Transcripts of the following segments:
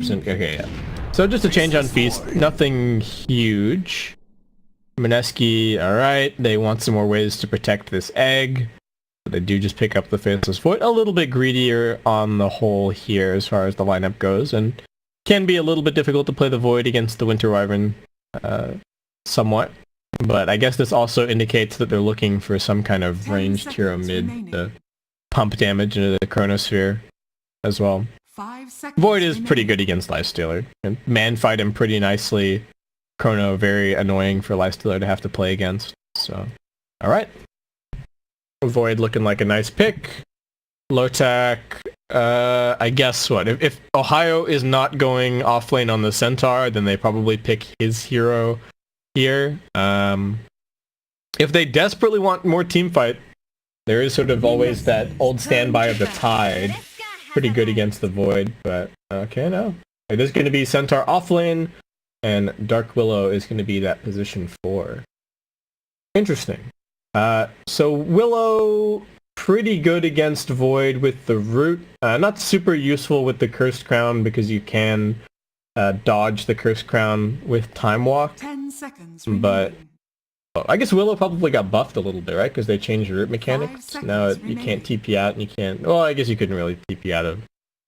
Okay, yeah. So just a change on feast, nothing huge. Mineski, alright, they want some more ways to protect this egg. They do just pick up the Faceless Void. A little bit greedier on the whole here as far as the lineup goes, and can be a little bit difficult to play the Void against the Winter Wyvern, somewhat. But I guess this also indicates that they're looking for some kind of ranged hero mid to pump damage into the Chronosphere as well. Void is pretty good against Lifestealer, and man-fight him pretty nicely. Chrono, very annoying for Lifestealer to have to play against, so... Alright. Void looking like a nice pick. Lotac, I guess what? If Ohio is not going offlane on the Centaur, then they probably pick his hero here. If they desperately want more teamfight, there is sort of always that old standby of the Tide. Pretty good against the Void, but okay, no. It is going to be Centaur offlane, and Dark Willow is going to be that position 4. Interesting. So Willow, pretty good against Void with the Root. Not super useful with the Cursed Crown because you can dodge the Cursed Crown with Time Walk. 10 seconds but I guess Willow probably got buffed a little bit, right? Because they changed the root mechanics. Now you can't TP out, and you can't... Well, I guess you couldn't really TP out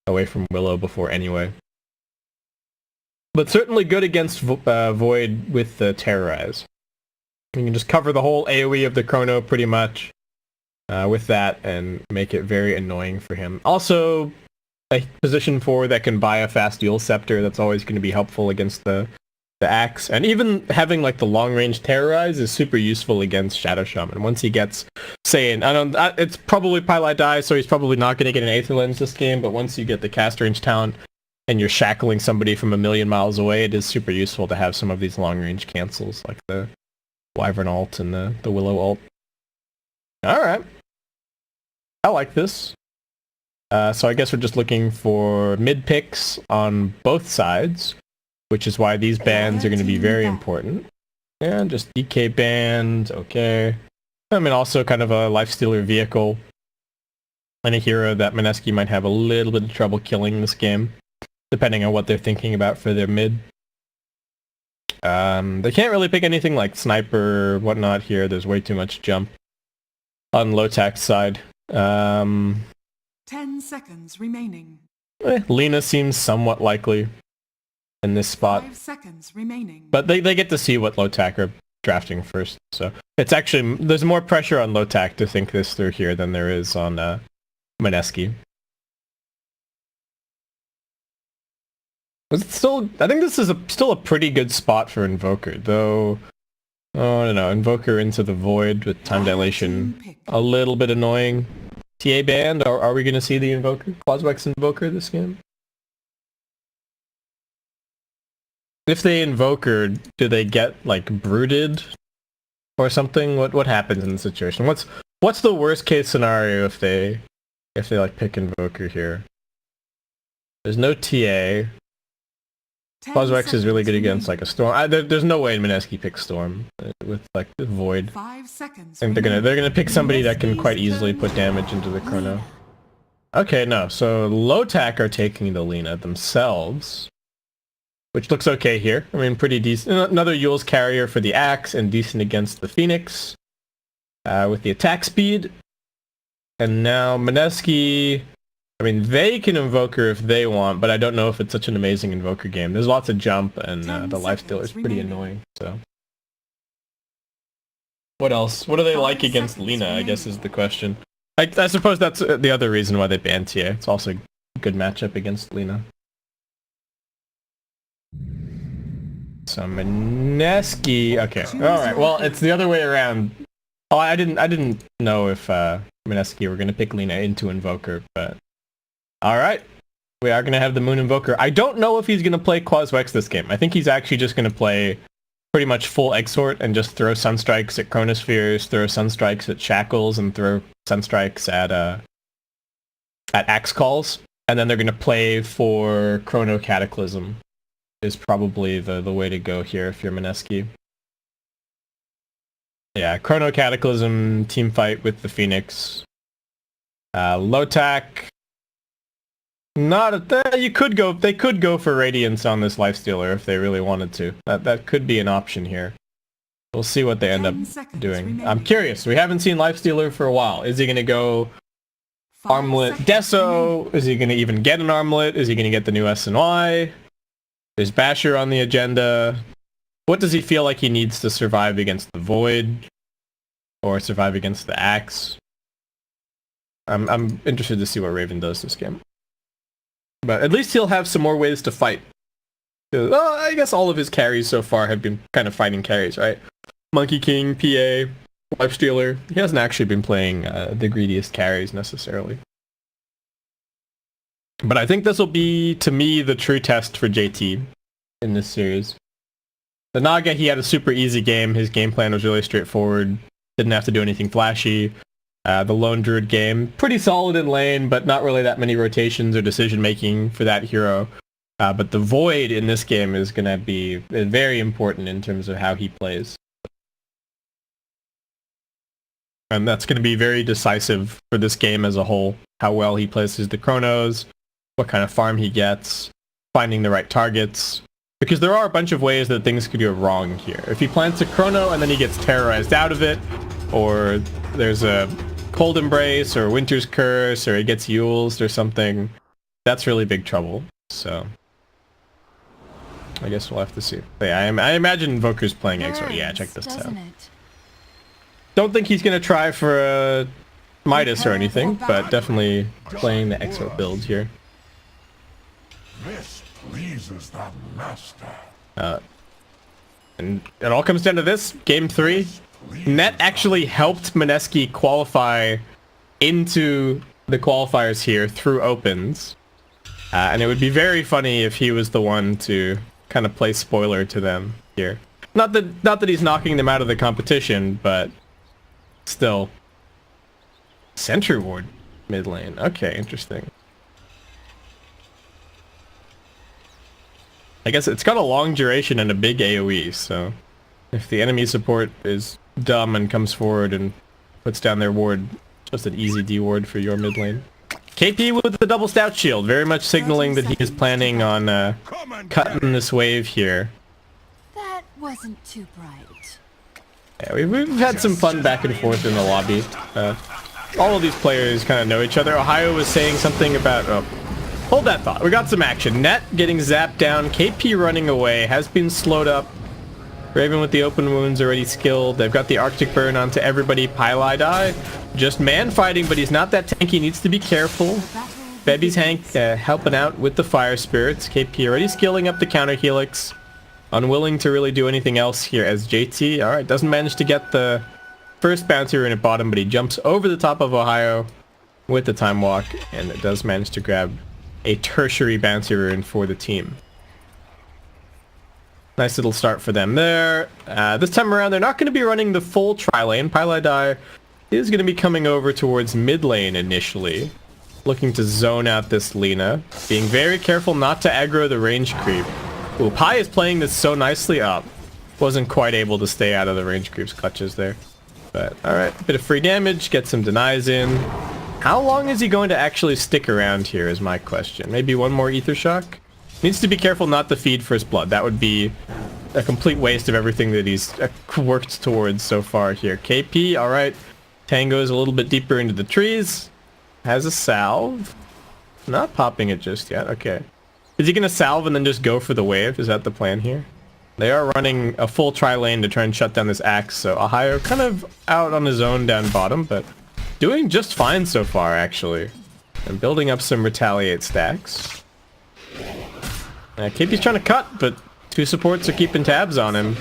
away from Willow before anyway. But certainly good against Void with the Terrorize. You can just cover the whole AoE of the Chrono pretty much with that and make it very annoying for him. Also, a position 4 that can buy a fast dual scepter, that's always going to be helpful against the axe. And even having like the long range Terrorize is super useful against Shadow Shaman. Once he gets, say, it's probably Pylite Die, so he's probably not going to get an Aether Lens this game, but once you get the cast range talent and you're shackling somebody from a million miles away, it is super useful to have some of these long range cancels, like the Wyvern ult and the Willow ult. Alright. I like this. So I guess we're just looking for mid picks on both sides, which is why these bans are going to be very important. And just DK band, okay. I mean, also kind of a Lifestealer vehicle, and a hero that Mineski might have a little bit of trouble killing this game, depending on what they're thinking about for their mid. They can't really pick anything like Sniper or whatnot here. There's way too much jump on Lotac's side. 10 seconds remaining. Lina seems somewhat likely in this spot. 5 seconds remaining. But they get to see what Lotac are drafting first, so it's actually, there's more pressure on Lotac to think this through here than there is on Mineski. But still, I think this is still a pretty good spot for Invoker, though. Oh, I don't know, Invoker into the Void with time dilation, a little bit annoying. TA band, are we going to see the Invoker? Quaswex Invoker this game? If they Invoker, do they get, like, Brooded? Or something? What happens in the situation? What's the worst case scenario if they like, pick Invoker here? There's no TA. Quaswex is really good against, like, a Storm. There's no way Mineski picks Storm with, like, the Void. 5 seconds. I think they're gonna pick somebody that can quite easily put damage into the Chrono. Okay, no. So Lotac are taking the Lina themselves, which looks okay here. I mean, pretty decent. Another Yule's carrier for the axe and decent against the Phoenix with the attack speed. And now Mineski. I mean, they can Invoker if they want, but I don't know if it's such an amazing Invoker game. There's lots of jump, and the Lifestealer is pretty annoying, so... What else? What do they like against Lina, I guess is the question. I suppose that's the other reason why they banned TA. It's also a good matchup against Lina. So Mineski... Okay, alright, well, it's the other way around. Oh, I didn't know if Mineski were going to pick Lina into Invoker, but... Alright, we are going to have the Moon Invoker. I don't know if he's going to play Quaswex this game. I think he's actually just going to play pretty much full Exhort and just throw Sunstrikes at Chronospheres, throw Sunstrikes at Shackles, and throw Sunstrikes at Axe Calls. And then they're going to play for Chrono Cataclysm is probably the way to go here if you're Mineski. Yeah, Chrono Cataclysm, team fight with the Phoenix. Lotac... Not a, you could go. They could go for Radiance on this Lifestealer if they really wanted to. That could be an option here. We'll see what they end up doing. I'm curious. We haven't seen Lifestealer for a while. Is he going to go Armlet Deso? Is he going to even get an Armlet? Is he going to get the new SNY? There's Basher on the agenda. What does he feel like he needs to survive against the Void? Or survive against the Axe? I'm interested to see what Raven does this game. But at least he'll have some more ways to fight. Well, I guess all of his carries so far have been kind of fighting carries, right? Monkey King, PA, Lifestealer. He hasn't actually been playing the greediest carries necessarily. But I think this will be, to me, the true test for JT in this series. The Naga, he had a super easy game. His game plan was really straightforward. Didn't have to do anything flashy. The Lone Druid game, pretty solid in lane, but not really that many rotations or decision-making for that hero. But the Void in this game is going to be very important in terms of how he plays. And that's going to be very decisive for this game as a whole. How well he places the Chronos, what kind of farm he gets, finding the right targets. Because there are a bunch of ways that things could go wrong here. If he plants a Chrono and then he gets terrorized out of it, or there's a Cold Embrace or Winter's Curse, or he gets Yules or something, that's really big trouble. So I guess we'll have to see. But yeah, I imagine Invoker's playing Exort. Yeah, check this out. Don't think he's going to try for a Midas or anything, but definitely playing the Exort build here. This pleases the master. And it all comes down to this. Game 3. Net actually helped Mineski qualify into the qualifiers here through opens. And it would be very funny if he was the one to kind of play spoiler to them here. Not that he's knocking them out of the competition, but still. Sentry Ward mid lane. Okay, interesting. I guess it's got a long duration and a big AoE, so if the enemy support is dumb and comes forward and puts down their ward, just an easy D-ward for your mid lane. KP with the double stout shield, very much signaling that he is planning on cutting this wave here. That wasn't too bright. Yeah, we've had some fun back and forth in the lobby. All of these players kind of know each other. Ohio was saying something about... Oh, hold that thought. We got some action. Net getting zapped down. KP running away. Has been slowed up. Raven with the open wounds already skilled. They've got the Arctic Burn onto everybody. Pylai die. Just man fighting, but he's not that tanky. Needs to be careful. Bebby's Hank helping out with the Fire Spirits. KP already skilling up the counter Helix. Unwilling to really do anything else here as JT. Alright, doesn't manage to get the first bounty rune at bottom, but he jumps over the top of Ohio with the Time Walk, and it does manage to grab a tertiary bounty rune for the team. Nice little start for them there. This time around, they're not going to be running the full tri-lane. Pylai is going to be coming over towards mid lane initially. Looking to zone out this Lina. Being very careful not to aggro the range creep. Ooh, Pi is playing this so nicely up. Wasn't quite able to stay out of the range creep's clutches there. But, alright, bit of free damage, get some denies in. How long is he going to actually stick around here is my question. Maybe one more Ether Shock? Needs to be careful not to feed First Blood. That would be a complete waste of everything that he's worked towards so far here. KP, alright. Tango's a little bit deeper into the trees. Has a salve. Not popping it just yet. Okay. Is he going to salve and then just go for the wave? Is that the plan here? They are running a full tri-lane to try and shut down this Axe, so Ohio kind of out on his own down bottom, but doing just fine so far, actually. And building up some Retaliate stacks. KP's trying to cut, but two supports are keeping tabs on him.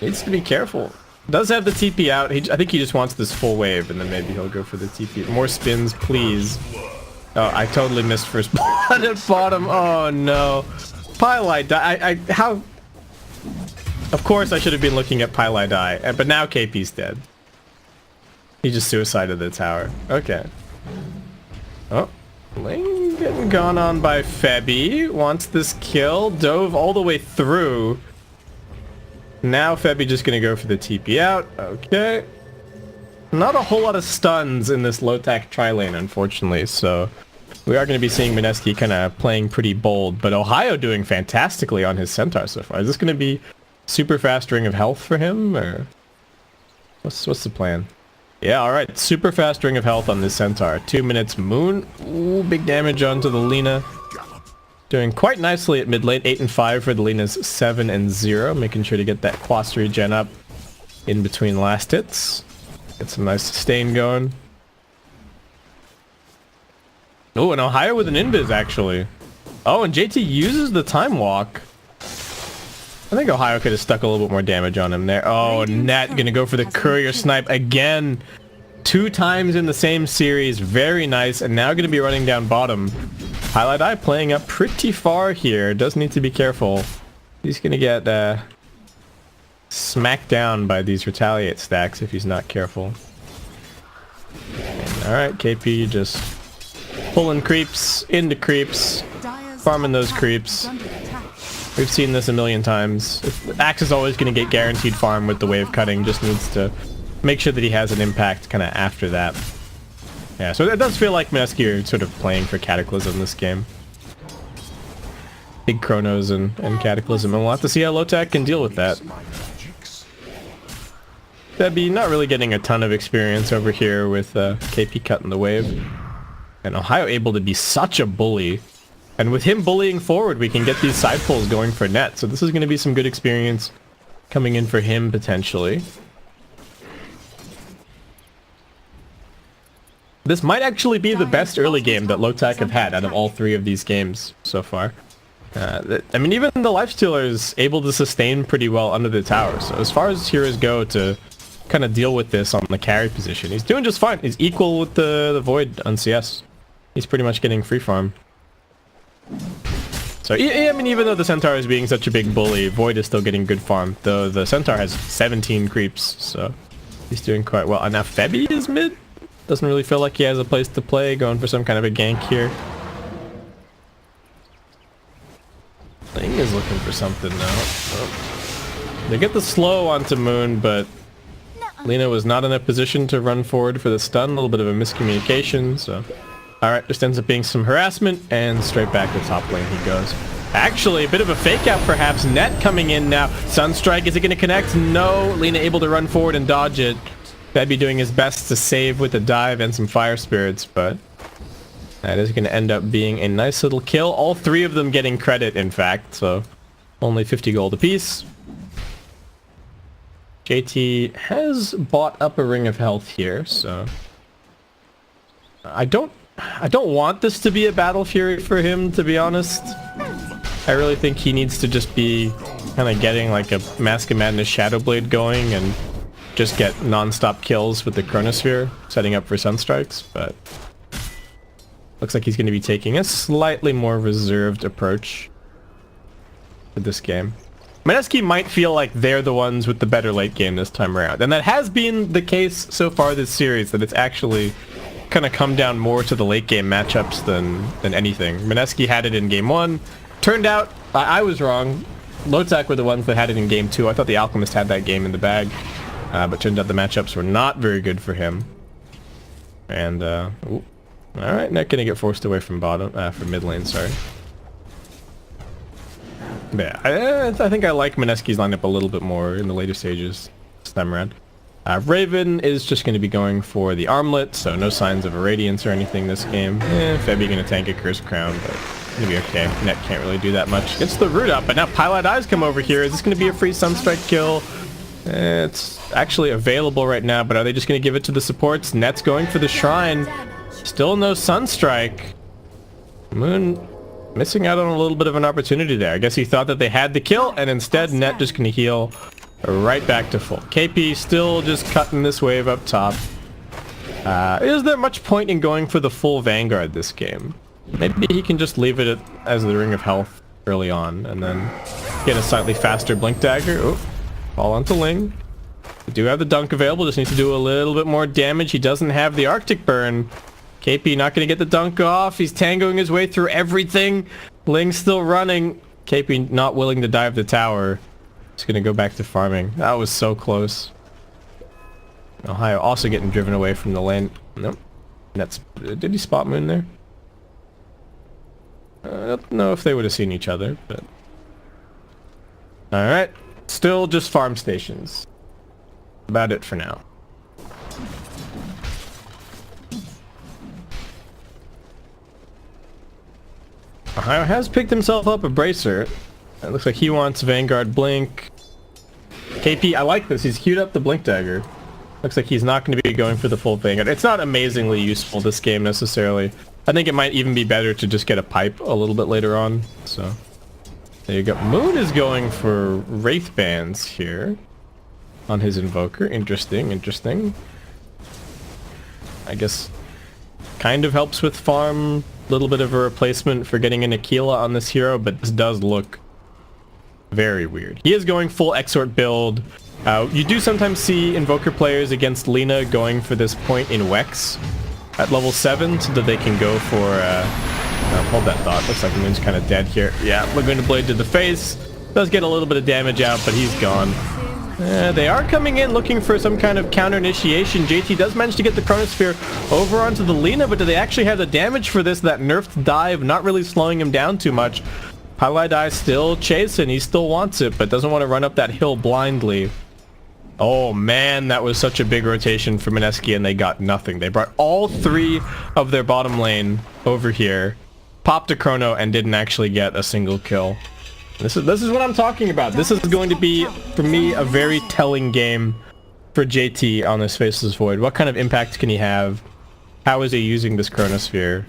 Needs to be careful. Does have the TP out. I think he just wants this full wave, and then maybe he'll go for the TP. More spins, please. Oh, I totally missed First Blood at bottom. Oh, no. Pylai die. How... Of course I should have been looking at Pylai die, but now KP's dead. He just suicided the tower. Okay. Oh. Lane getting gone on by Febby. Wants this kill. Dove all the way through. Now Febby just gonna go for the TP out. Okay. Not a whole lot of stuns in this Lotac tri-lane, unfortunately, so We are going to be seeing Mineski kind of playing pretty bold, but Ohio doing fantastically on his Centaur so far. Is this going to be super fast ring of health for him, or what's the plan? Yeah, all right, super fast ring of health on this Centaur. 2 minutes Moon. Ooh, big damage onto the Lina. Doing quite nicely at mid lane. 8 and 5 for the Lina's 7 and 0, making sure to get that quas regen up in between last hits. Get some nice sustain going. Oh, and Ohio with an invis, actually. Oh, and JT uses the time walk. I think Ohio could have stuck a little bit more damage on him there. Oh, Net gonna go for the courier snipe again. 2 times in the same series. Very nice. And now gonna be running down bottom. Highlight Eye playing up pretty far here. Does need to be careful. He's gonna get smacked down by these retaliate stacks if he's not careful. Alright, KP just pulling creeps into creeps, farming those creeps. We've seen this a million times. Axe is always going to get guaranteed farm with the wave cutting, just needs to make sure that he has an impact kind of after that. Yeah, so it does feel like Mineski are sort of playing for Cataclysm this game. Big Chronos and Cataclysm, and we'll have to see how Lotac can deal with that. That'd be not really getting a ton of experience over here with KP cutting the wave. And Ohio able to be such a bully. And with him bullying forward, we can get these side pulls going for Net. So this is going to be some good experience coming in for him, potentially. This might actually be the best early game that Lotac have had out of all 3 of these games so far. I mean, even the Lifestealer is able to sustain pretty well under the tower. So as far as heroes go to kind of deal with this on the carry position, he's doing just fine. He's equal with the Void on CS. He's pretty much getting free farm. So, I mean, even though the Centaur is being such a big bully, Void is still getting good farm. Though the Centaur has 17 creeps, so he's doing quite well. And now Febby is mid? Doesn't really feel like he has a place to play, going for some kind of a gank here. Ling is looking for something now. Oh. They get the slow onto Moon, but Lina was not in a position to run forward for the stun. A little bit of a miscommunication, so... Alright, just ends up being some harassment, and straight back to top lane he goes. Actually, a bit of a fake out perhaps. Net coming in now. Sunstrike, is it going to connect? No. Lina able to run forward and dodge it. Febby doing his best to save with a dive and some fire spirits, but that is going to end up being a nice little kill. All 3 of them getting credit, in fact, so only 50 gold apiece. JT has bought up a ring of health here, so I don't want this to be a Battle Fury for him, to be honest. I really think he needs to just be kind of getting like a Mask of Madness Shadow Blade going and just get non-stop kills with the Chronosphere, setting up for Sunstrikes, but looks like he's going to be taking a slightly more reserved approach with this game. Mineski might feel like they're the ones with the better late game this time around, and that has been the case so far this series, that it's actually kind of come down more to the late game matchups than anything. Mineski had it in game 1. Turned out I was wrong. Lotac were the ones that had it in game 2. I thought the Alchemist had that game in the bag, but turned out the matchups were not very good for him. And all right, Net gonna get forced away from bottom, from mid lane. Sorry. But yeah, I think I like Mineski's lineup a little bit more in the later stages this time around. Raven is just going to be going for the armlet, so no signs of a Radiance or anything this game. Febby going to tank a Cursed Crown, but going to be okay. Net can't really do that much. Gets the root up, but now Pilot Eyes come over here. Is this going to be a free Sunstrike kill? It's actually available right now, but are they just going to give it to the supports? Net's going for the Shrine. Still no Sunstrike. Moon missing out on a little bit of an opportunity there. I guess he thought that they had the kill, and instead Net just going to heal right back to full. KP still just cutting this wave up top. Is there much point in going for the full Vanguard this game? Maybe he can just leave it as the Ring of Health early on, and then get a slightly faster Blink Dagger. Oh, fall onto Ling. We do have the dunk available, just needs to do a little bit more damage. He doesn't have the Arctic Burn. KP not going to get the dunk off. He's tangoing his way through everything. Ling's still running. KP not willing to dive the tower. Just going to go back to farming. That was so close. Ohio also getting driven away from the lane. Nope. Did he spot Moon there? I don't know if they would have seen each other, but... Alright. Still just farm stations. About it for now. Ohio has picked himself up a bracer. It looks like he wants Vanguard Blink. KP, I like this. He's queued up the Blink Dagger. Looks like he's not going to be going for the full Vanguard. It's not amazingly useful this game necessarily. I think it might even be better to just get a pipe a little bit later on. So there you go. Moon is going for Wraith Bands here on his Invoker. Interesting, interesting. I guess kind of helps with farm. A little bit of a replacement for getting an Aquila on this hero, but this does look very weird. He is going full Exort build. You do sometimes see Invoker players against Lina going for this point in Wex at level 7 so that they can go for... hold that thought. Looks like Moon's kind of dead here. Yeah, Laguna Blade to the face. Does get a little bit of damage out, but he's gone. They are coming in looking for some kind of counter initiation. JT does manage to get the Chronosphere over onto the Lina, but do they actually have the damage for this? That nerfed dive not really slowing him down too much. Palai still chasing. He still wants it, but doesn't want to run up that hill blindly. Oh man, that was such a big rotation for Mineski, and they got nothing. They brought all 3 of their bottom lane over here, popped a Chrono, and didn't actually get a single kill. This is what I'm talking about. This is going to be, for me, a very telling game for JT on this Faceless Void. What kind of impact can he have? How is he using this Chronosphere?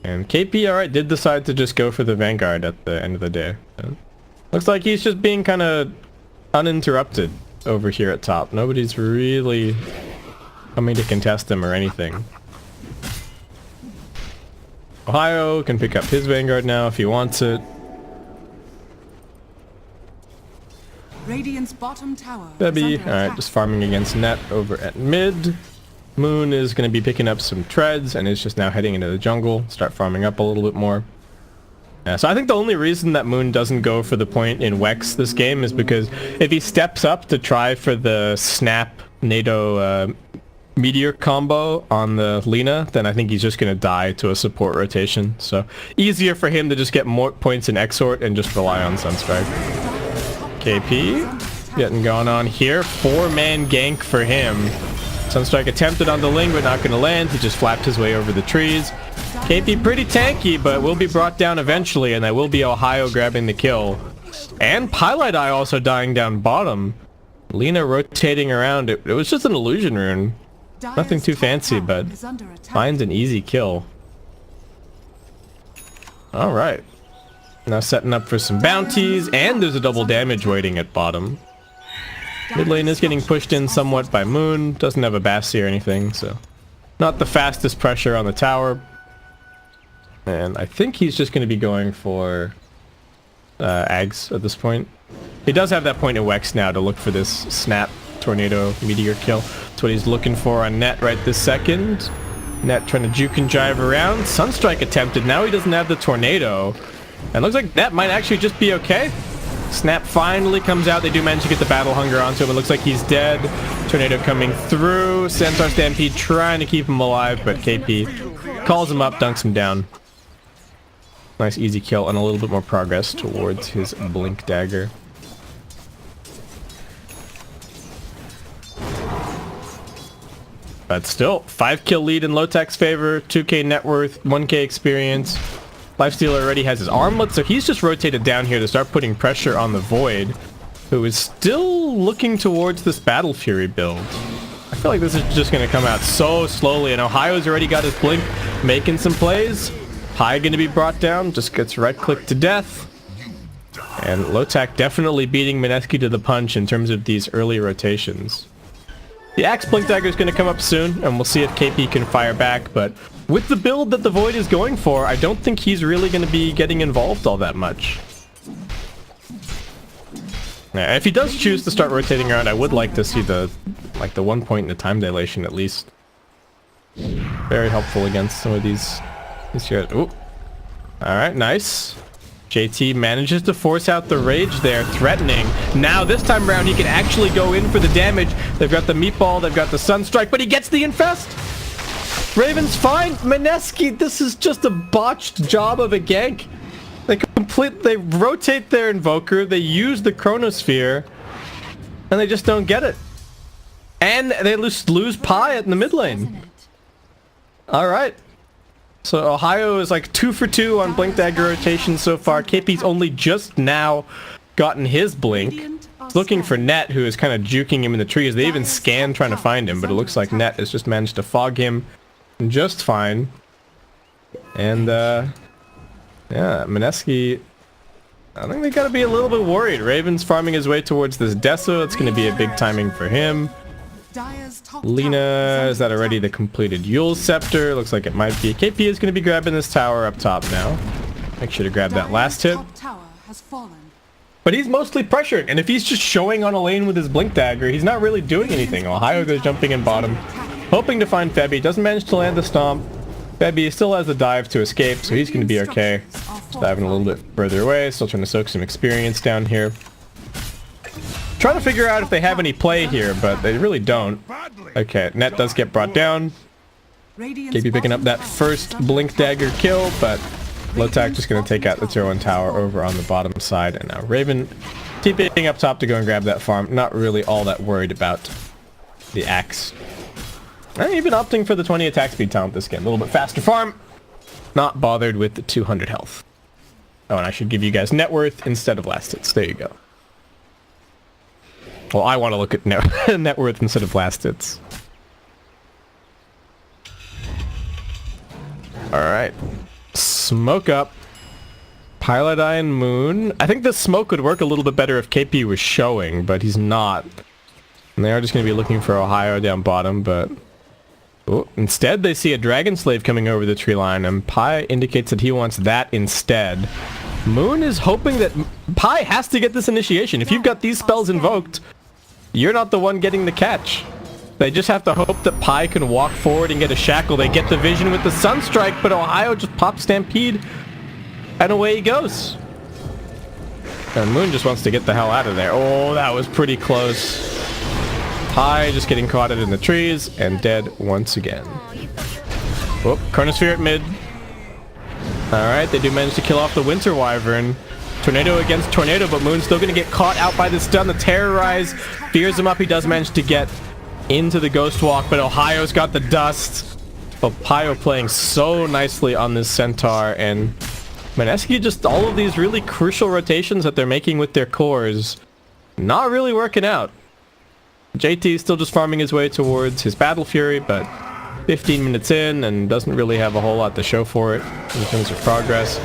And KP, alright, did decide to just go for the Vanguard at the end of the day. So, looks like he's just being kind of uninterrupted over here at top. Nobody's really coming to contest him or anything. Ohio can pick up his Vanguard now if he wants it. Radiant's bottom tower. Debbie, alright, just farming against Net over at mid. Moon is going to be picking up some treads and is just now heading into the jungle. Start farming up a little bit more. So I think the only reason that Moon doesn't go for the point in Wex this game is because if he steps up to try for the snap NATO meteor combo on the Lina, then I think he's just going to die to a support rotation. So easier for him to just get more points in Exort and just rely on Sunstrike. KP getting going on here. 4-man gank for him. Sunstrike attempted on the Ling, but not going to land. He just flapped his way over the trees. KP pretty tanky, but will be brought down eventually, and that will be Ohio grabbing the kill. And Pilot Eye also dying down bottom. Lina rotating around. It was just an illusion rune. Nothing too fancy, but finds an easy kill. Alright. Now setting up for some bounties, and there's a double damage waiting at bottom. Mid lane is getting pushed in somewhat by Moon. Doesn't have a Bassi or anything, so not the fastest pressure on the tower. And I think he's just going to be going for Ags at this point. He does have that point in Wex now to look for this snap tornado meteor kill. That's what he's looking for on Net right this second. Net trying to juke and jive around. Sunstrike attempted. Now he doesn't have the tornado. And looks like that might actually just be okay. Snap finally comes out. They do manage to get the Battle Hunger onto him. It looks like he's dead. Tornado coming through. Centaur Stampede trying to keep him alive, but KP calls him up, dunks him down. Nice easy kill and a little bit more progress towards his Blink Dagger. But still, 5-kill lead in Lotac's favor, 2k net worth, 1k experience. Lifesteal already has his armlet, so he's just rotated down here to start putting pressure on the Void, who is still looking towards this Battle Fury build. I feel like this is just going to come out so slowly, and Ohio's already got his Blink making some plays. Pi going to be brought down, just gets right-clicked to death. And Lotac definitely beating Mineski to the punch in terms of these early rotations. The Axe Blink Dagger is going to come up soon, and we'll see if KP can fire back, but with the build that the Void is going for, I don't think he's really going to be getting involved all that much. Now, if he does choose to start rotating around, I would like to see the 1 point in the time dilation at least. Very helpful against some of these heroes. Ooh. Alright, nice. JT manages to force out the rage there, threatening. Now this time around he can actually go in for the damage. They've got the meatball, they've got the sunstrike, but he gets the infest! Raven's fine. Mineski, this is just a botched job of a gank. They rotate their Invoker, they use the Chronosphere, and they just don't get it. And they lose Pi in the mid lane. Alright. So Ohio is like 2 for 2 on Blink Dagger rotation so far. KP's only just now gotten his Blink. He's looking for Net, who is kind of juking him in the trees. They even scan trying to find him, but it looks like Net has just managed to fog him just fine. And yeah, Mineski, I think they gotta be a little bit worried. Raven's farming his way towards this Deso. It's gonna be a big timing for him. Lina, is that already the completed Yule Scepter? Looks like it might be. KP is gonna be grabbing this tower up top now. Make sure to grab that last hit. But he's mostly pressured, and if he's just showing on a lane with his Blink Dagger, he's not really doing anything. Ohio goes jumping in bottom, hoping to find Febby. Doesn't manage to land the Stomp. Febby still has the dive to escape, so he's going to be okay. Just diving a little bit further away, still trying to soak some experience down here. Trying to figure out if they have any play here, but they really don't. Okay, Net does get brought down. KP picking up that first Blink Dagger kill, but Lotac just going to take out the tier 1 tower over on the bottom side. And now Raven TPing up top to go and grab that farm. Not really all that worried about the axe. And even opting for the 20 attack speed talent this game. A little bit faster farm. Not bothered with the 200 health. Oh, and I should give you guys net worth instead of last hits. There you go. Well, I want to look at net worth instead of last hits. Alright. Smoke up. Pilot Eye and Moon. I think the smoke would work a little bit better if KP was showing, but he's not. And they are just going to be looking for Ohio down bottom, but... Oh, instead, they see a Dragon Slave coming over the tree line, and Pi indicates that he wants that instead. Moon is hoping that Pi has to get this initiation. If you've got these spells invoked, you're not the one getting the catch. They just have to hope that Pi can walk forward and get a shackle. They get the vision with the Sunstrike, but Ohio just pops Stampede, and away he goes. And Moon just wants to get the hell out of there. Oh, that was pretty close. Pi just getting caught in the trees and dead once again. Whoop, Chronosphere at mid. Alright, they do manage to kill off the Winter Wyvern. Tornado against Tornado, but Moon's still going to get caught out by the stun. The Terrorize fears him up. He does manage to get into the Ghost Walk, but Ohio's got the dust. Ohio playing so nicely on this Centaur, and Mineski, just all of these really crucial rotations that they're making with their cores, not really working out. JT is still just farming his way towards his Battle Fury, but 15 minutes in and doesn't really have a whole lot to show for it in terms of progress.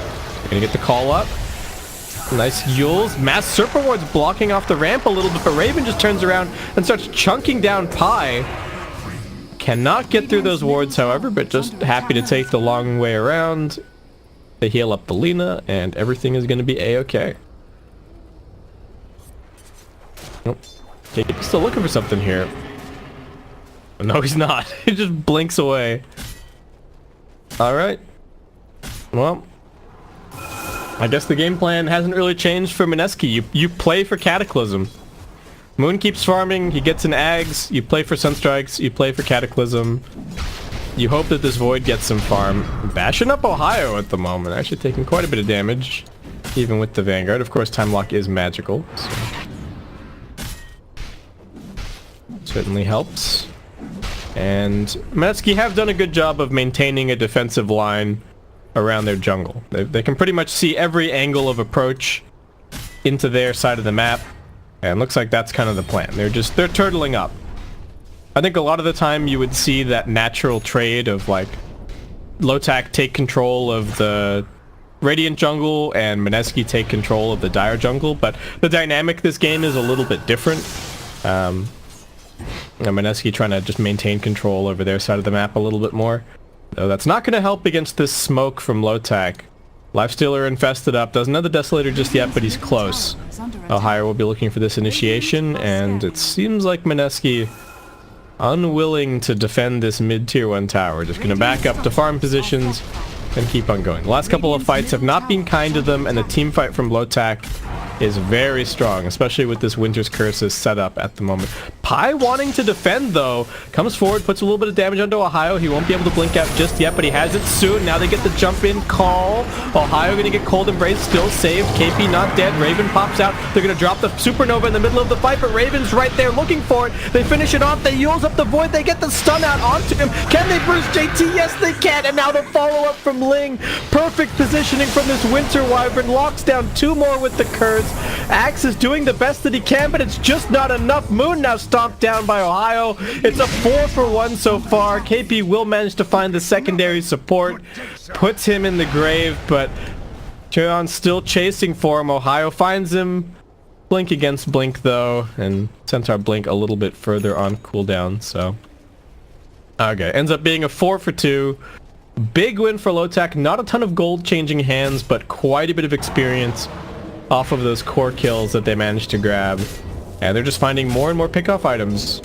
Gonna get the call up. Nice Yules. Mass Serpent Ward's blocking off the ramp a little bit, but Raven just turns around and starts chunking down Pi. Cannot get through those wards, however, but just happy to take the long way around. They heal up the Lina, and everything is going to be a-okay. Nope. Okay, he's still looking for something here. But no, he's not. He just blinks away. Alright. Well, I guess the game plan hasn't really changed for Mineski. You play for Cataclysm. Moon keeps farming, he gets an Ags, you play for Sunstrikes, you play for Cataclysm. You hope that this Void gets some farm. Bashing up Ohio at the moment, actually taking quite a bit of damage, even with the Vanguard. Of course, Time Lock is magical, so certainly helps. And Mineski have done a good job of maintaining a defensive line around their jungle. They can pretty much see every angle of approach into their side of the map, and looks like that's kind of the plan. They're turtling up. I think a lot of the time you would see that natural trade of like Lotac take control of the Radiant jungle and Mineski take control of the Dire jungle, but the dynamic this game is a little bit different. Mineski trying to just maintain control over their side of the map a little bit more. Though that's not going to help against this smoke from Lotac. Lifestealer infested up, doesn't have the Desolator just yet, but he's close. Ohio will be looking for this initiation, and it seems like Mineski unwilling to defend this mid-tier 1 tower. Just going to back up to farm positions and keep on going. The last couple of fights have not been kind to them, and the team fight from Lotac is very strong, especially with this Winter's Curse's set up at the moment. Pi wanting to defend, though. Comes forward, puts a little bit of damage onto Ohio. He won't be able to blink out just yet, but he has it soon. Now they get the jump in call. Ohio going to get Cold Embrace, still saved. KP not dead. Raven pops out. They're going to drop the Supernova in the middle of the fight, but Raven's right there looking for it. They finish it off. They use up the Void. They get the stun out onto him. Can they bruise JT? Yes, they can. And now the follow-up from Ling. Perfect positioning from this Winter Wyvern. Locks down 2 more with the Curse. Axe is doing the best that he can, but it's just not enough. Moon now stomped down by Ohio. It's a 4-for-1 so far. KP will manage to find the secondary support. Puts him in the grave, but Cheon's still chasing for him. Ohio finds him. Blink against Blink, though, and Centaur Blink a little bit further on cooldown, so... Okay, ends up being a 4-for-2. Big win for Lotac. Not a ton of gold changing hands, but quite a bit of experience off of those core kills that they managed to grab. And they're just finding more and more pickoff items.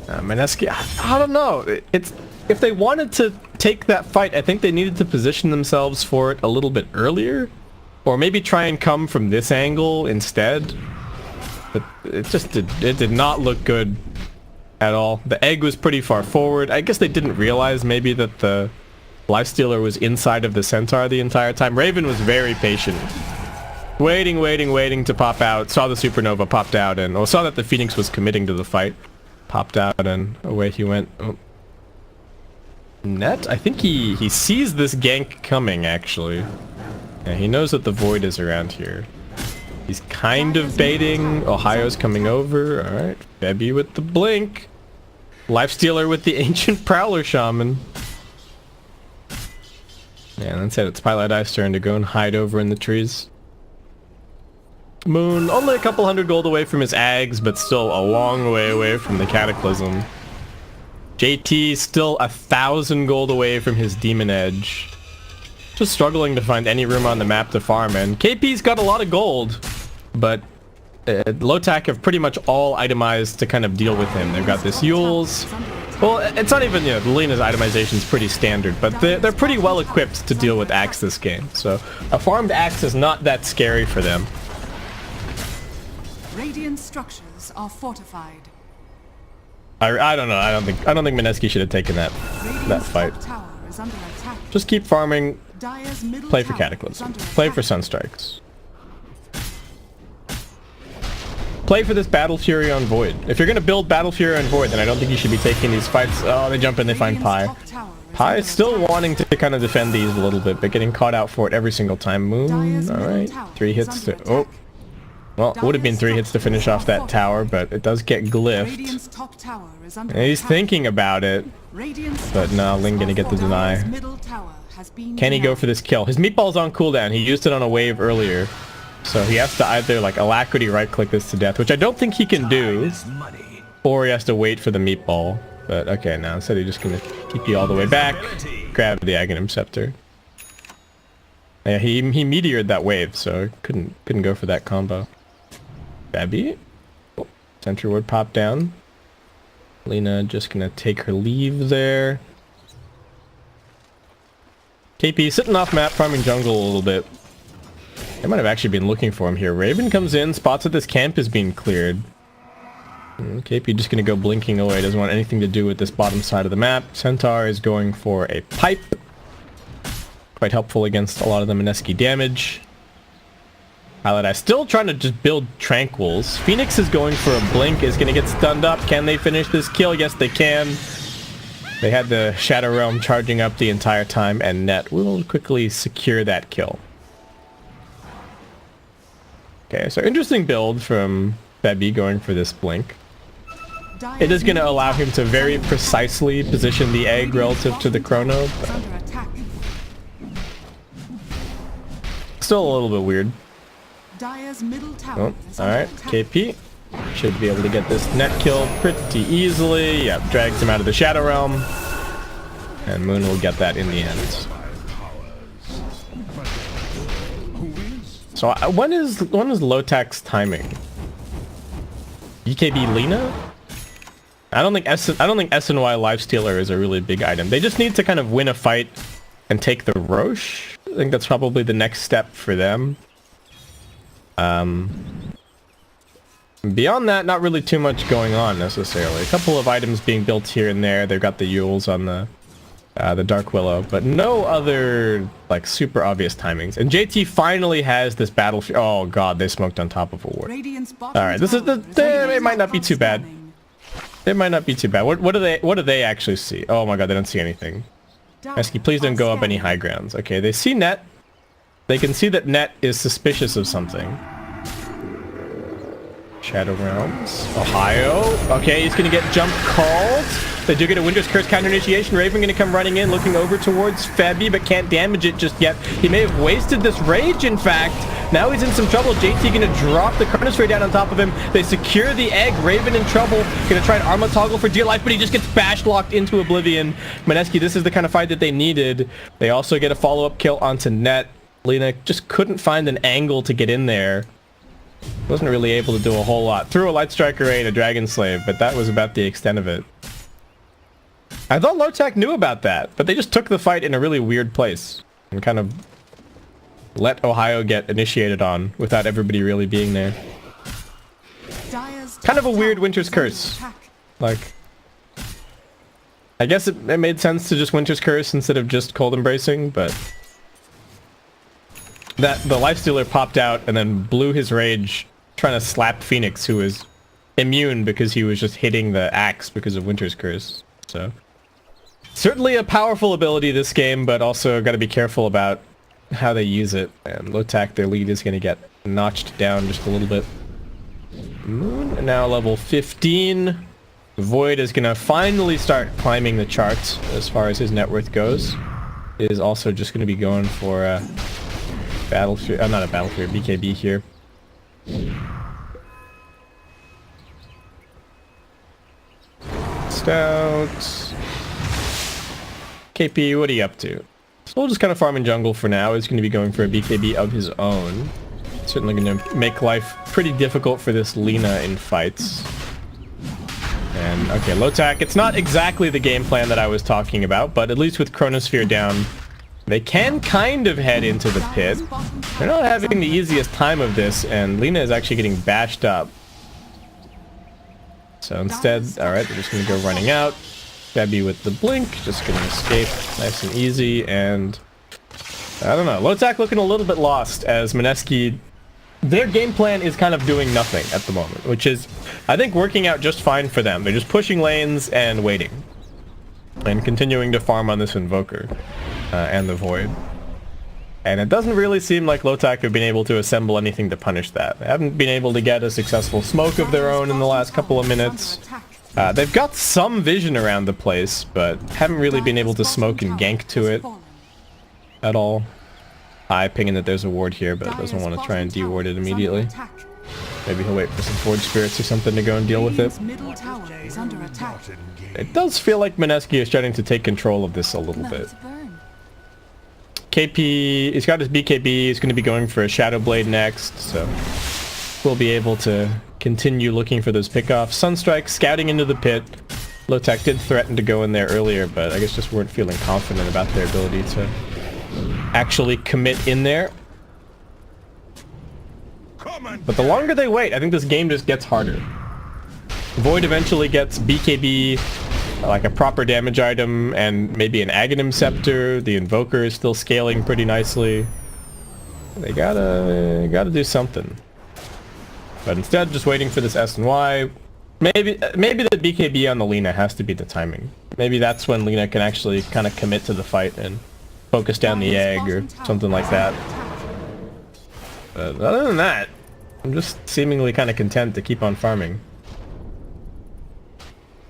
Mineski, I don't know. It's if they wanted to take that fight, I think they needed to position themselves for it a little bit earlier. Or maybe try and come from this angle instead. But it just did not look good at all. The egg was pretty far forward. I guess they didn't realize maybe that the Lifestealer was inside of the Centaur the entire time. Raven was very patient. Waiting to pop out. Saw the Supernova, popped out, and saw that the Phoenix was committing to the fight. Popped out, and away he went. Oh. Net? I think he sees this gank coming, actually. Yeah, he knows that the Void is around here. He's kind of baiting. Ohio's coming over. Alright. Febby with the Blink. Lifestealer with the Ancient Prowler Shaman. Yeah, that's it. It's Pilot Eye's turn to go and hide over in the trees. Moon, only a couple hundred gold away from his Ags, but still a long way away from the Cataclysm. JT still 1,000 gold away from his Demon Edge. Just struggling to find any room on the map to farm, and KP's got a lot of gold, but Lotac have pretty much all itemized to kind of deal with him. They've got this Yules. Well, it's not even, Lena's itemization is pretty standard, but they're pretty well equipped to deal with Axe this game. So a farmed Axe is not that scary for them. Radiant structures are fortified. I don't know. I don't think Mineski should have taken that fight. Tower is under attack. Just keep farming. Dire's middle Play for tower Cataclysm. is under Play for attack. Sunstrikes. Play for this Battle Fury on Void. If you're gonna build Battle Fury on Void, then I don't think you should be taking these fights. Oh, they jump in, they find Pi. Radiant's top tower is Pi under is still attack. wanting to kind of defend these a little bit, but getting caught out for it every single time. Moon, Dire's middle alright. tower 3 is hits to... under Oh. attack. Well, it would have been 3 hits to finish off that tower, but it does get glyphed. Radiant's top tower is under And he's attack. thinking about it. Radiant's But no, structures Ling gonna are get the fortified. deny. Dire's middle tower has been Can he go denied. for this kill? His meatball's on cooldown. He used it on a wave earlier. So he has to either like Alacrity right-click this to death, which I don't think he can do. Or he has to wait for the meatball. But okay, now instead he's just gonna keep you all the way back. Grab the Aghanim Scepter. Yeah, he meteored that wave, so couldn't go for that combo. Babby. Oh, Sentry Ward popped down. Lena just gonna take her leave there. KP sitting off map, farming jungle a little bit. They might have actually been looking for him here. Raven comes in, spots that this camp is being cleared. KP just gonna go blinking away, doesn't want anything to do with this bottom side of the map. Centaur is going for a pipe. Quite helpful against a lot of the Mineski damage. Pilot Eye still trying to just build Tranquils. Phoenix is going for a blink, is gonna get stunned up. Can they finish this kill? Yes, they can. They had the Shadow Realm charging up the entire time, and Net will quickly secure that kill. Okay, so interesting build from Febby going for this blink. It is going to allow him to very precisely position the egg relative to the chrono, but Under attack. still a little bit weird. Dire's middle tower Oh, is under alright, attack. KP should be able to get this net kill pretty easily. Yep, drags him out of the Shadow Realm. And Moon will get that in the end. So when is Lotac's timing? EKB Lena? I don't think SNY Lifestealer is a really big item. They just need to kind of win a fight and take the Roche. I think that's probably the next step for them. Beyond that, not really too much going on necessarily. A couple of items being built here and there. They've got the Yules on the Dark Willow, but no other like super obvious timings. And JT finally has this battlefield. Oh god, they smoked on top of a ward. All right, this is it might not be too bad. It might not be too bad. What do they actually see? Oh my god, they don't see anything. Mineski, please don't go up any high grounds. Okay, they see net. They can see that net is suspicious of something. Shadow Realms. Ohio. Okay, he's gonna get jump called. They do get a Winter's Curse counter initiation. Raven gonna come running in, looking over towards Febby, but can't damage it just yet. He may have wasted this rage, in fact. Now he's in some trouble. JT gonna drop the Chronosphere down on top of him. They secure the egg. Raven in trouble. Gonna try an Arma toggle for dear life, but he just gets bash locked into oblivion. Mineski, this is the kind of fight that they needed. They also get a follow-up kill onto net. Lena just couldn't find an angle to get in there. Wasn't really able to do a whole lot. Threw a Light Strike Array and a Dragon Slave, but that was about the extent of it. I thought Lotac knew about that, but they just took the fight in a really weird place and kind of let Ohio get initiated on without everybody really being there. Kind of a weird Winter's Curse. Like, I guess it made sense to just Winter's Curse instead of just Cold Embracing, but that the Lifestealer popped out and then blew his rage trying to slap Phoenix, who was immune because he was just hitting the axe because of Winter's Curse. So certainly a powerful ability this game, but also got to be careful about how they use it. And Lotac, their lead, is going to get notched down just a little bit. Moon now level 15. Void is going to finally start climbing the charts as far as his net worth goes. Is also just going to be going for Battlefield, not a Battlefield, BKB here. Stout. KP, what are you up to? So we'll just kind of farm in jungle for now. He's going to be going for a BKB of his own. Certainly going to make life pretty difficult for this Lina in fights. And, okay, Lotac, it's not exactly the game plan that I was talking about, but at least with Chronosphere down, they can kind of head into the pit. They're not having the easiest time of this, and Lina is actually getting bashed up. So instead, alright, they're just going to go running out. Febby with the blink, just going to escape nice and easy, and I don't know. Lotac looking a little bit lost as Mineski, their game plan is kind of doing nothing at the moment, which is, I think, working out just fine for them. They're just pushing lanes and waiting. And continuing to farm on this Invoker and the Void. And it doesn't really seem like Lotac have been able to assemble anything to punish that. They haven't been able to get a successful smoke of their own in the last couple of minutes. They've got some vision around the place, but haven't really been able to smoke and gank to it at all. I pinging that there's a ward here, but doesn't want to try and de-ward it immediately. Maybe he'll wait for some Forge Spirits or something to go and deal with it. It does feel like Mineski is starting to take control of this a little bit. KP, he's got his BKB, he's going to be going for a Shadow Blade next, so we'll be able to continue looking for those pickoffs. Sunstrike scouting into the pit. Lotac did threaten to go in there earlier, but I guess just weren't feeling confident about their ability to actually commit in there. But the longer they wait, I think this game just gets harder. Void eventually gets BKB, like a proper damage item, and maybe an Aghanim Scepter. The Invoker is still scaling pretty nicely. They gotta do something. But instead, just waiting for this S and Y. Maybe the BKB on the Lina has to be the timing. Maybe that's when Lina can actually kind of commit to the fight and focus down the egg or something like that. But other than that, I'm just seemingly kind of content to keep on farming.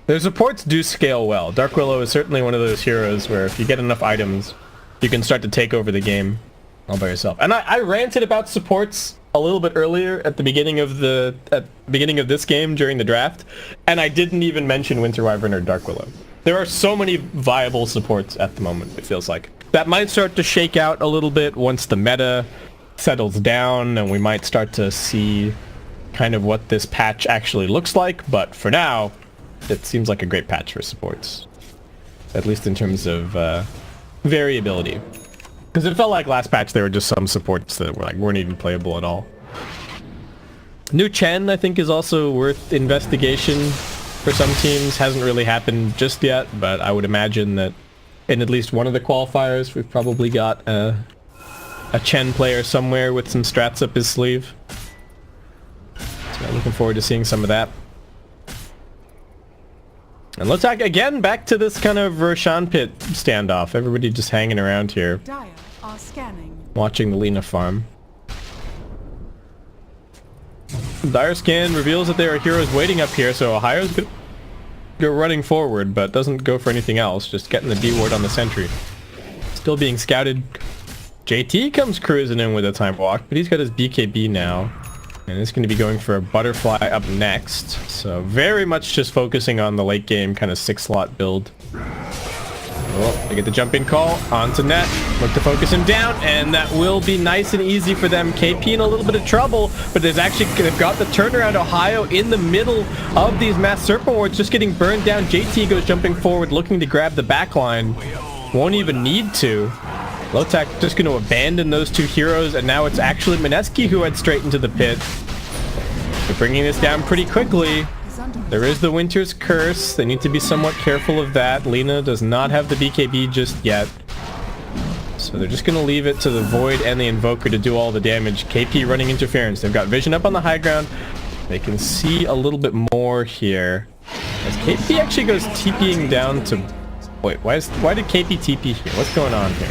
Their supports do scale well. Dark Willow is certainly one of those heroes where if you get enough items, you can start to take over the game all by yourself. And I ranted about supports a little bit earlier at the beginning of this game during the draft, and I didn't even mention Winter Wyvern or Dark Willow. There are so many viable supports at the moment, it feels like. That might start to shake out a little bit once the meta settles down and we might start to see kind of what this patch actually looks like, but for now, it seems like a great patch for supports. At least in terms of variability. Because it felt like last patch there were just some supports that weren't even playable at all. New Chen, I think, is also worth investigation for some teams. Hasn't really happened just yet, but I would imagine that in at least one of the qualifiers, we've probably got a Chen player somewhere with some strats up his sleeve. So looking forward to seeing some of that. And Lotac again back to this kind of Roshan pit standoff. Everybody just hanging around here, Dire are scanning. watching the Lina farm. Dire scan reveals that there are heroes waiting up here, so Ohio's gonna go running forward, but doesn't go for anything else, just getting the D ward on the sentry. Still being scouted. JT comes cruising in with a time walk, but he's got his BKB now. And it's going to be going for a butterfly up next. So very much just focusing on the late game kind of 6-slot build. Oh, they get the jump in call onto net. Look to focus him down, and that will be nice and easy for them. KP in a little bit of trouble, but they've got the turnaround. Ohio in the middle of these mass serpent wards, just getting burned down. JT goes jumping forward, looking to grab the back line. Won't even need to. Lotac just going to abandon those two heroes, and now it's actually Mineski who heads straight into the pit. They're bringing this down pretty quickly. There is the Winter's Curse. They need to be somewhat careful of that. Lina does not have the BKB just yet. So they're just going to leave it to the Void and the Invoker to do all the damage. KP running interference. They've got vision up on the high ground. They can see a little bit more here. As KP actually goes TPing down to... Wait, why did KP TP here? What's going on here?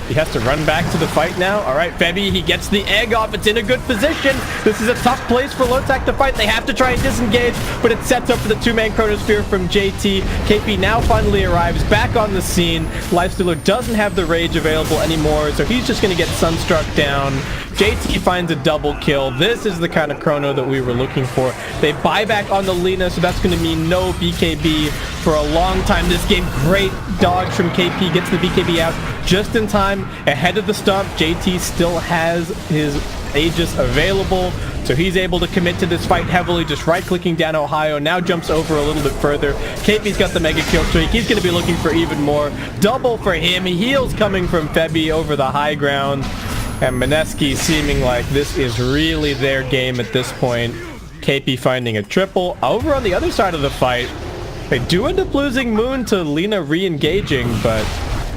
He has to run back to the fight now. All right, Febby, he gets the egg off. It's in a good position. This is a tough place for Lotac to fight. They have to try and disengage, but it sets up for the two-man Chronosphere from JT. KP now finally arrives back on the scene. Lifestealer doesn't have the rage available anymore, so he's just going to get Sunstruck down. JT finds a double kill. This is the kind of chrono that we were looking for. They buy back on the Lina, so that's going to mean no BKB for a long time. This game, great dodge from KP, gets the BKB out just in time, ahead of the stump. JT still has his Aegis available, so he's able to commit to this fight heavily, just right-clicking down Ohio. Now jumps over a little bit further. KP's got the mega kill streak. He's going to be looking for even more. Double for him. Heals coming from Febby over the high ground. And Mineski seeming like this is really their game at this point. KP finding a triple. Over on the other side of the fight, they do end up losing Moon to Lina re-engaging, but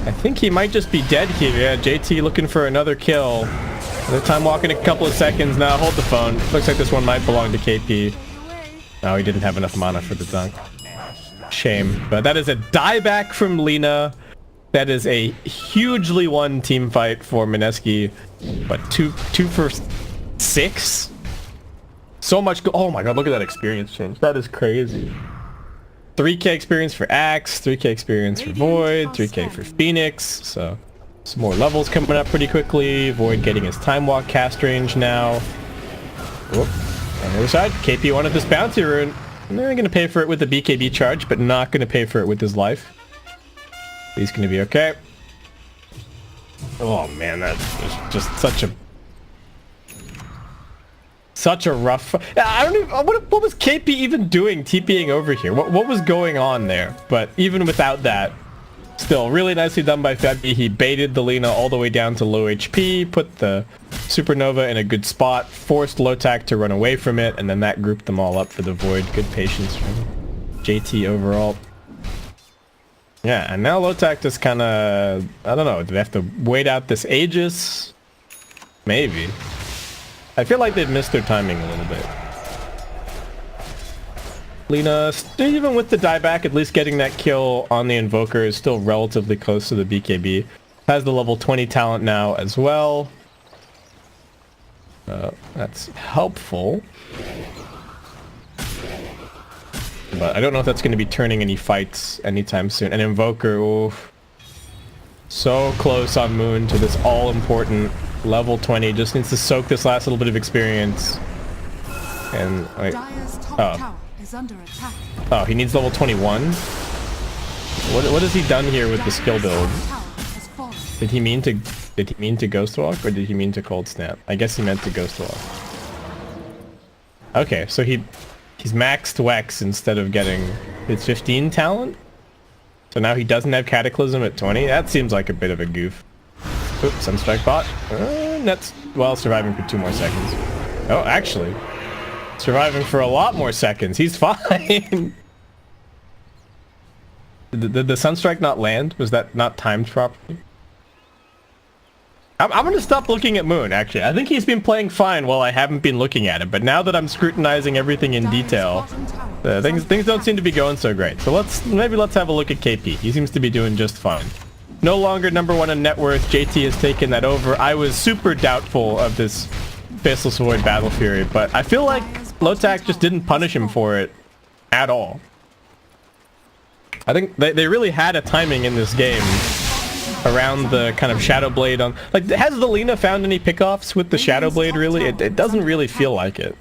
I think he might just be dead here. Yeah, JT looking for another kill. Another time walking a couple of seconds. Now hold the phone. Looks like this one might belong to KP. Oh, he didn't have enough mana for the dunk. Shame. But that is a dieback from Lina. That is a hugely won team fight for Mineski. But two for 6? So much oh my god, look at that experience change. That is crazy. 3k experience for Axe, 3k experience for Void, 3k for Phoenix. So some more levels coming up pretty quickly. Void getting his time walk cast range now. Whoop. On the other side, KP wanted this bounty rune. And they're going to pay for it with the BKB charge, but not going to pay for it with his life. He's going to be okay. Oh man, that was just such a rough... I don't even... What was KP even doing TPing over here? What was going on there? But even without that, still really nicely done by Febby. He baited the Lina all the way down to low HP, put the Supernova in a good spot, forced Lotac to run away from it, and then that grouped them all up for the Void. Good patience from JT overall. Yeah, and now Lotac just kind of... I don't know, do they have to wait out this Aegis? Maybe. I feel like they've missed their timing a little bit. Lina, even with the dieback, at least getting that kill on the Invoker is still relatively close to the BKB. Has the level 20 talent now as well. That's helpful. But I don't know if that's going to be turning any fights anytime soon. An Invoker, oof. So close on Moon to this all-important level 20. Just needs to soak this last little bit of experience. And wait. Oh, he needs level 21? What has he done here with the skill build? Did he mean to Ghost Walk, or did he mean to Cold Snap? I guess he meant to Ghost Walk. Okay, so he's maxed Wex instead of getting his 15 talent? So now he doesn't have Cataclysm at 20? That seems like a bit of a goof. Oops, Sunstrike bot. Net's, well, surviving for 2 more seconds. Oh, actually. Surviving for a lot more seconds. He's fine. Did the Sunstrike not land? Was that not timed properly? I'm gonna stop looking at Moon, actually. I think he's been playing fine while I haven't been looking at it, but now that I'm scrutinizing everything in detail, things don't seem to be going so great. So let's have a look at KP. He seems to be doing just fine. No longer #1 in net worth. JT has taken that over. I was super doubtful of this Faceless Void Battle Fury, but I feel like Lotac just didn't punish him for it at all. I think they really had a timing in this game around the kind of Shadow Blade on... Like, has the Lina found any pickoffs with the Shadow Blade, really? It doesn't really feel like it.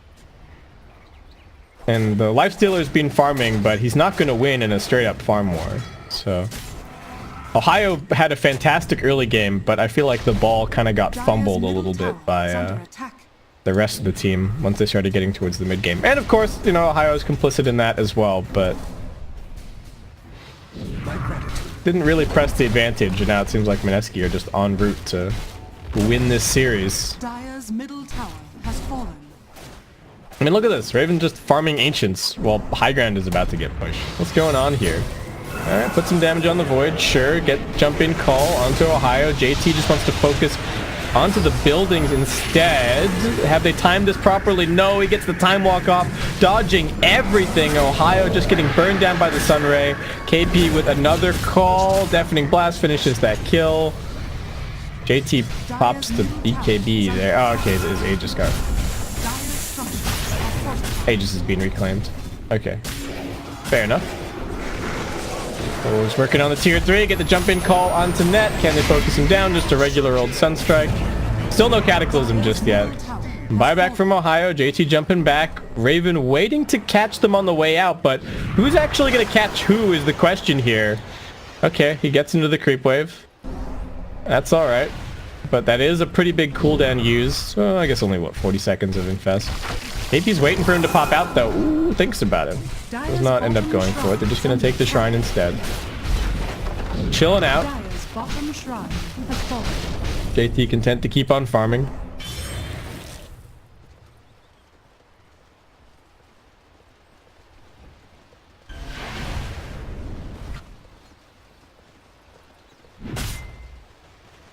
And the Lifestealer's been farming, but he's not going to win in a straight-up farm war. So... Ohio had a fantastic early game, but I feel like the ball kind of got fumbled a little bit by the rest of the team once they started getting towards the mid-game. And of course, you know, Ohio's complicit in that as well, but... didn't really press the advantage, and now it seems like Mineski are just en route to win this series. Dire's middle tower has fallen. I mean, look at this. Raven just farming Ancients while high ground is about to get pushed. What's going on here? Alright, put some damage on the Void. Sure, get jump in call onto Ohio. JT just wants to focus onto the buildings instead. Have they timed this properly? No, he gets the time walk off, dodging everything. Ohio just getting burned down by the Sunray. KP with another call. Deafening Blast finishes that kill. JT pops the BKB there. Oh, okay, his Aegis got... Aegis is being reclaimed. Okay. Fair enough. Oh, he's working on the tier 3. Get the jump in call onto net. Can they focus him down? Just a regular old Sunstrike. Still no Cataclysm just yet. Buyback from Ohio. JT jumping back. Raven waiting to catch them on the way out, but who's actually going to catch who is the question here. Okay, he gets into the creep wave. That's alright. But that is a pretty big cooldown use. Well, I guess only, what, 40 seconds of Infest. Maybe he's waiting for him to pop out, though. Ooh, thinks about it. Does not end up going for it. They're just going to take the Shrine instead. Chilling out. JT content to keep on farming.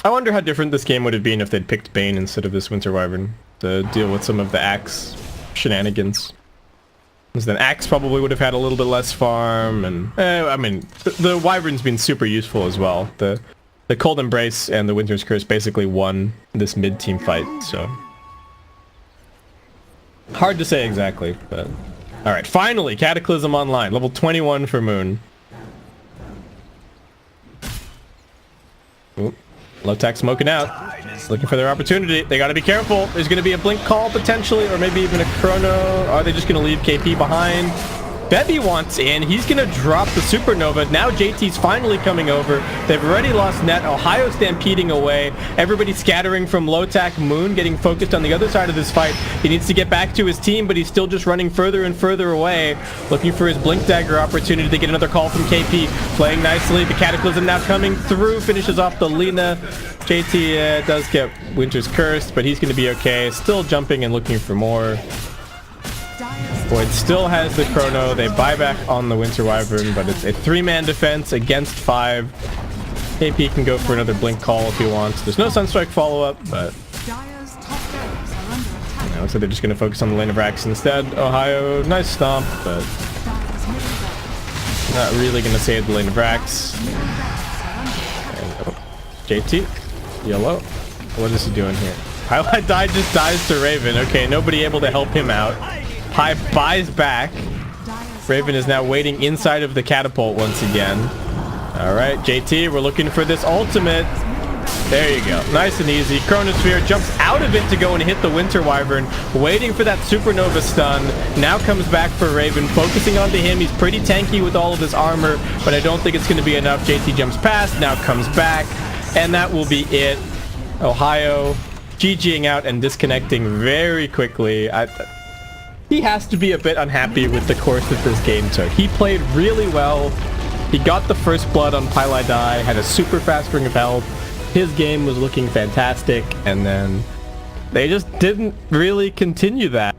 I wonder how different this game would have been if they'd picked Bane instead of this Winter Wyvern to deal with some of the Axe shenanigans. Because then Axe probably would have had a little bit less farm, and I mean, the Wyvern's been super useful as well. The Cold Embrace and the Winter's Curse basically won this mid-team fight, so... Hard to say exactly, but... Alright, finally, Cataclysm online. Level 21 for Moon. Oop. Lotac smoking out. Looking for their opportunity. They gotta be careful. There's gonna be a blink call potentially, or maybe even a chrono. Are they just gonna leave KP behind? Bebby wants in. He's gonna drop the Supernova. Now JT's finally coming over. They've already lost net. Ohio stampeding away. Everybody scattering from Lotac. Moon getting focused on the other side of this fight. He needs to get back to his team, but he's still just running further and further away. Looking for his Blink Dagger opportunity to get another call from KP. Playing nicely. The Cataclysm now coming through. Finishes off the Lina. JT does get Winter's Curse, but he's going to be okay. Still jumping and looking for more. Void still has the chrono. They buy back on the Winter Wyvern, but it's a 3-man defense against 5. KP can go for another blink call if he wants. There's no Sunstrike follow-up, but... looks like they're just going to focus on the lane of Rax instead. Ohio, nice stomp, but... not really going to save the lane of Rax. And, JT, yellow. What is he doing here? Highlight Die just dies to Raven. Okay, nobody able to help him out. High buys back. Raven is now waiting inside of the catapult once again. Alright, JT, we're looking for this ultimate. There you go. Nice and easy. Chronosphere jumps out of it to go and hit the Winter Wyvern. Waiting for that Supernova stun. Now comes back for Raven. Focusing onto him. He's pretty tanky with all of his armor, but I don't think it's going to be enough. JT jumps past. Now comes back. And that will be it. Ohio GGing out and disconnecting very quickly. He has to be a bit unhappy with the course that this game took. He played really well. He got the first blood on Pylai Die, had a super fast ring of health. His game was looking fantastic, and then they just didn't really continue that.